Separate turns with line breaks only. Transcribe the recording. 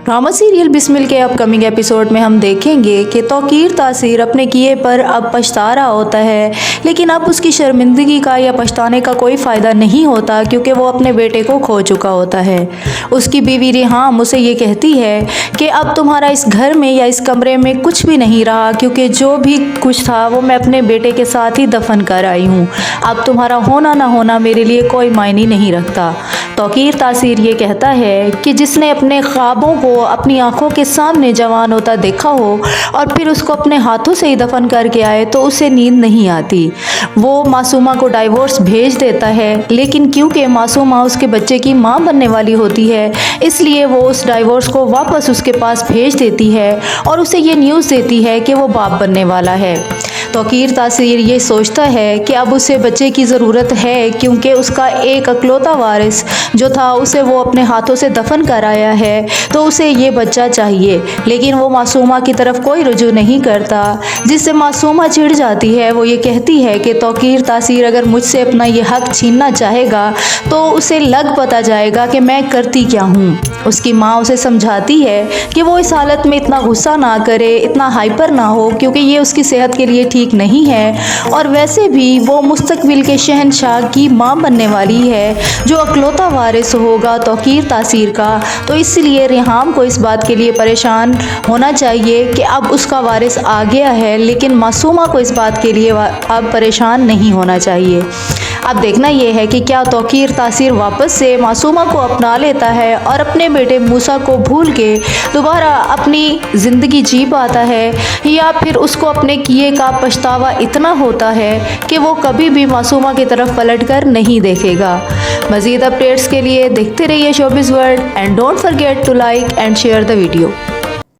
Drama serial Bismil के upcoming episode में हम देखेंगे कि तौकीर तासीर अपने किए पर अब पछता रहा होता है, लेकिन अब उसकी शर्मिंदगी का या पछताने का कोई फ़ायदा नहीं होता क्योंकि वो अपने बेटे को खो चुका होता है। उसकी बीवी रिहाम उसे ये कहती है कि अब तुम्हारा इस घर में या इस कमरे में कुछ भी नहीं रहा, क्योंकि जो भी कुछ था वो मैं अपने बेटे के साथ ही दफन कर आई हूँ। अब तुम्हारा होना ना होना मेरे लिए कोई मायने नहीं रखता। तौकीर तासीर ये कहता है कि जिसने अपने ख्वाबों को अपनी आंखों के सामने जवान होता देखा हो और फिर उसको अपने हाथों से ही दफन करके आए तो उसे नींद नहीं आती। वो मासूमा को डाइवोर्स भेज देता है, लेकिन क्योंकि मासूमा उसके बच्चे की मां बनने वाली होती है इसलिए वो उस डाइवोर्स को वापस उसके पास भेज देती है और उसे ये न्यूज़ देती है कि वो बाप बनने वाला है। तौकीर तासीर ये सोचता है कि अब उसे बच्चे की ज़रूरत है, क्योंकि उसका एक अकलौता वारिस जो था उसे वो अपने हाथों से दफन कराया है, तो उसे ये बच्चा चाहिए। लेकिन वो मासूमा की तरफ कोई रुजू नहीं करता, जिससे मासूमा चिढ़ जाती है। वो ये कहती है कि तौकीर तासीर अगर मुझसे अपना ये हक छीनना चाहेगा तो उसे लग पता जाएगा कि मैं करती क्या हूँ। उसकी माँ उसे समझाती है कि वो इस हालत में इतना गुस्सा ना करे, इतना हाइपर ना हो, क्योंकि ये उसकी सेहत के लिए ठीक नहीं है और वैसे भी वो मुस्तकबिल के शहंशाह की मां बनने वाली है जो अकलौता वारिस होगा तौकीर तासीर का। तो इसलिए रिहाम को इस बात के लिए परेशान होना चाहिए कि अब उसका वारिस आ गया है, लेकिन मासूमा को इस बात के लिए अब परेशान नहीं होना चाहिए। अब देखना यह है कि क्या तौकीर तासीर वापस से मासूमा को अपना लेता है और अपने बेटे मूसा को भूल के दोबारा अपनी ज़िंदगी जी पाता है, या फिर उसको अपने किए का पछतावा इतना होता है कि वो कभी भी मासूमा की तरफ पलट कर नहीं देखेगा। मज़ीद अपडेट्स के लिए देखते रहिए showbiz world and don't forget to like and share the video.